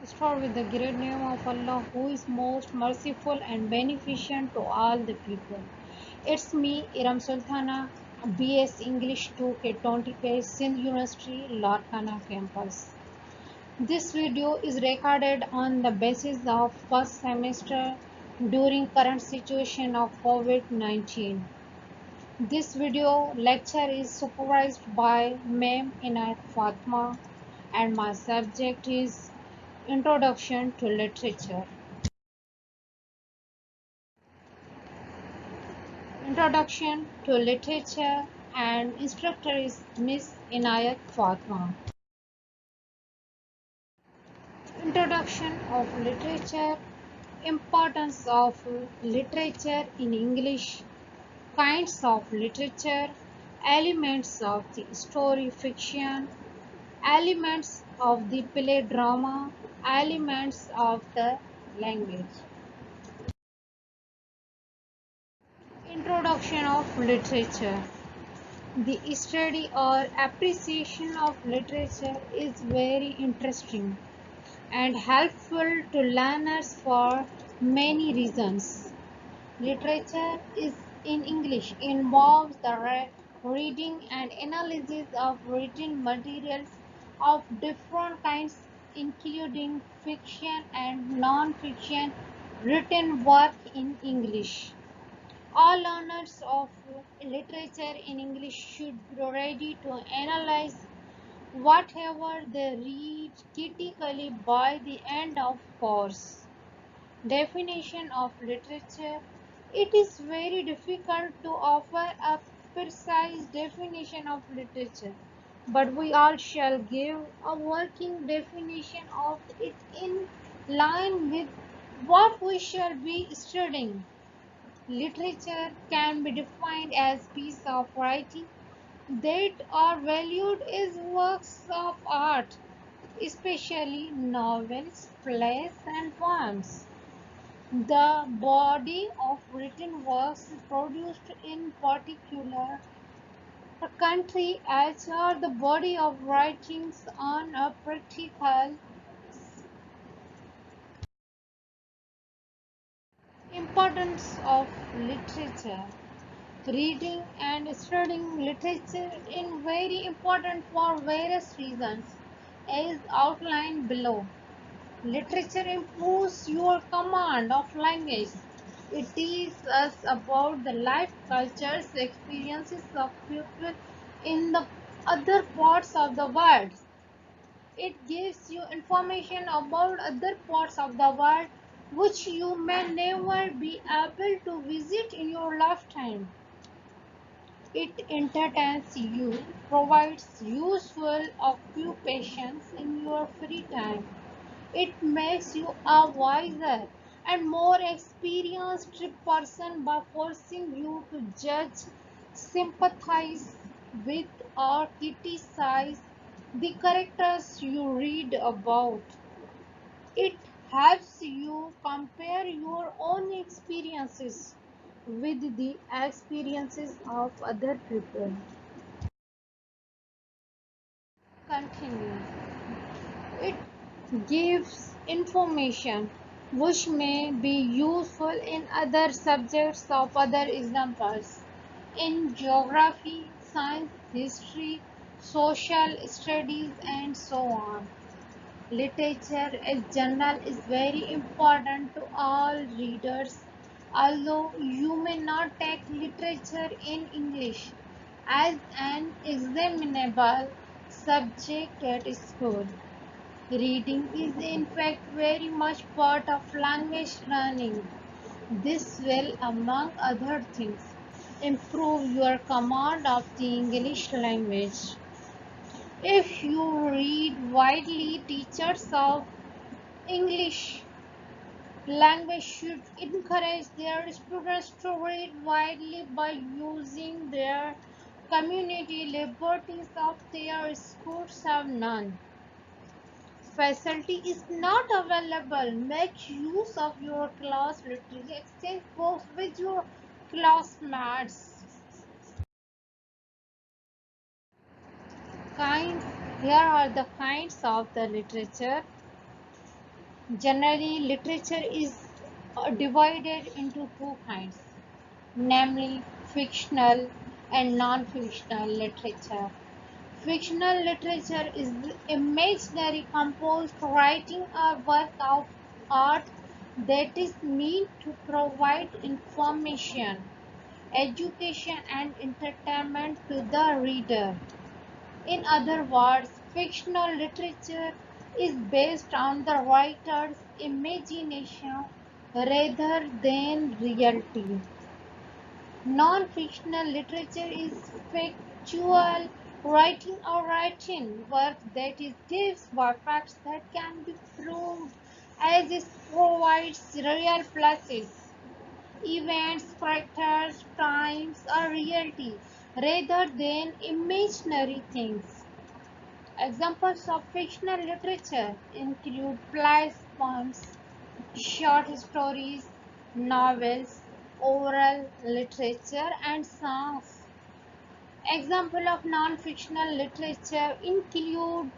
Start with the great name of Allah, who is most merciful and beneficent to all the people. It's me, Iram Sultana, BS English 2K20K, Sindh University, Larkana campus. This video is recorded on the basis of first semester during current situation of COVID-19. This video lecture is supervised by Ma'am Inayat Fatma and my subject is Introduction to Literature. Introduction to Literature and instructor is Miss Inayat Fatma. Introduction of Literature, Importance of Literature in English, Kinds of Literature, Elements of the Story Fiction, Elements of the Play Drama, Elements of the Language. Introduction of Literature. The study or appreciation of literature is very interesting and helpful to learners for many reasons. Literature is in English involves the reading and analysis of written materials of different kinds including fiction and non-fiction written work in English. All learners of literature in English should be ready to analyze whatever they read critically by the end of course. Definition of literature. It is very difficult to offer a precise definition of literature, but we all shall give a working definition of it in line with what we shall be studying. Literature can be defined as piece of writing that are valued as works of art, especially novels, plays, and poems. The body of written works produced in particular a country as are the body of writings on a practical importance of literature. Reading and studying literature is very important for various reasons as outlined below. Literature improves your command of language. It teaches us about the life, cultures, experiences of people in the other parts of the world. It gives you information about other parts of the world which you may never be able to visit in your lifetime. It entertains you, provides useful occupations in your free time. It makes you a wiser and more experienced person by forcing you to judge, sympathize with, or criticize the characters you read about. It helps you compare your own experiences with the experiences of other people. Continue. It gives information which may be useful in other subjects of other examples in geography, science, history, social studies, and so on. Literature as general is very important to all readers, although you may not take literature in English as an examinable subject at school. Reading is in fact very much part of language learning. This will, among other things, improve your command of the English language. If you read widely, teachers of English language should encourage their students to read widely by using their community liberties of their schools have none. Facility is not available. Make use of your class literature. Exchange books with your classmates. Kinds. Here are the kinds of the literature. Generally, literature is divided into two kinds, namely fictional and non-fictional literature. Fictional literature is the imaginary composed writing or work of art that is meant to provide information, education, and entertainment to the reader. In other words, fictional literature is based on the writer's imagination rather than reality. Non-fictional literature is factual writing or writing work that is gives by facts that can be proved, as it provides real places, events, characters, times, or reality rather than imaginary things. Examples of fictional literature include plays, poems, short stories, novels, oral literature, and songs. Examples of non-fictional literature include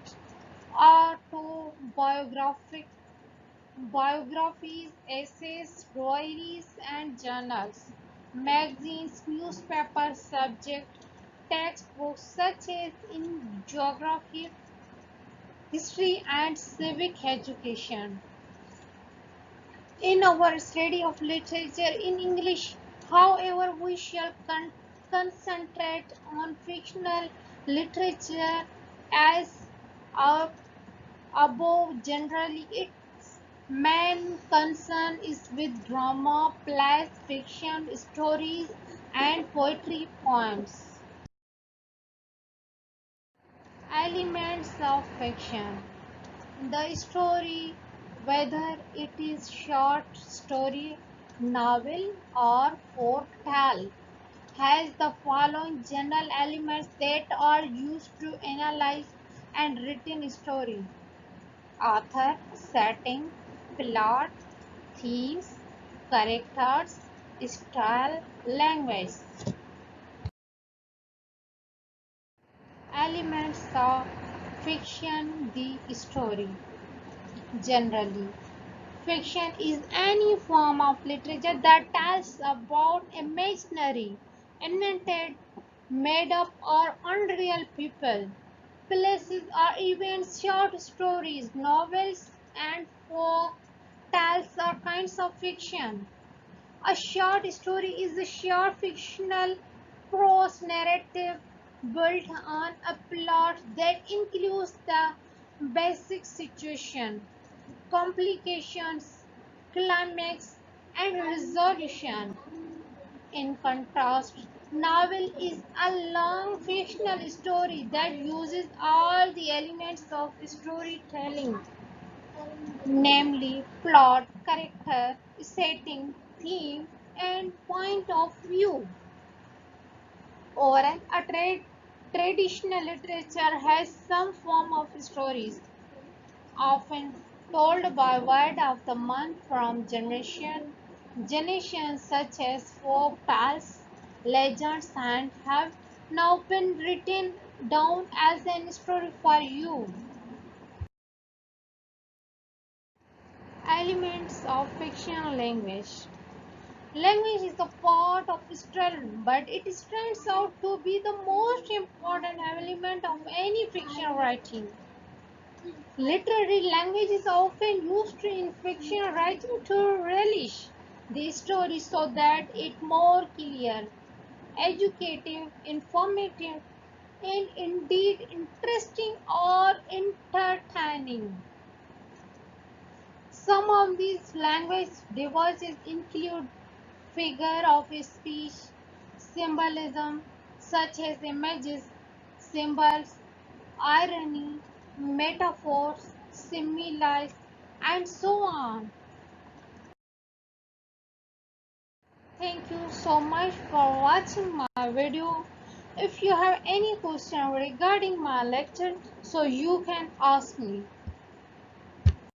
autobiographic biographies, essays, diaries, and journals, magazines, newspapers, subject textbooks such as in geography, history, and civic education. In our study of literature in English, however, we shall concentrate on fictional literature as above. Generally, its main concern is with drama, plays, fiction, stories, and poetry poems. Elements of fiction. The story, whether it is short story, novel, or folk tale, has the following general elements that are used to analyze and written story: author, setting, plot, themes, characters, style, language. Elements of fiction. The story. Generally, fiction is any form of literature that tells about imaginary, invented, made up, or unreal people, places, or events. Short stories, novels, and folk tales are kinds of fiction. A short story is a short fictional prose narrative built on a plot that includes the basic situation, complications, climax, and resolution. In contrast, novel is a long fictional story that uses all the elements of storytelling, namely plot, character, setting, theme, and point of view. Overall, traditional literature has some form of stories, often told by word of the mouth from generations, such as folk tales, legends, and have now been written down as an story for you. Elements of fictional language. Language is a part of story, but it stands out to be the most important element of any fiction writing. Literary language is often used in fiction writing to relish the story so that it more clear, educative, informative, and indeed interesting or entertaining. Some of these language devices include figure of speech, symbolism such as images, symbols, irony, metaphors, similes, and so on. Thank you so much for watching my video. If you have any question regarding my lecture, so you can ask me.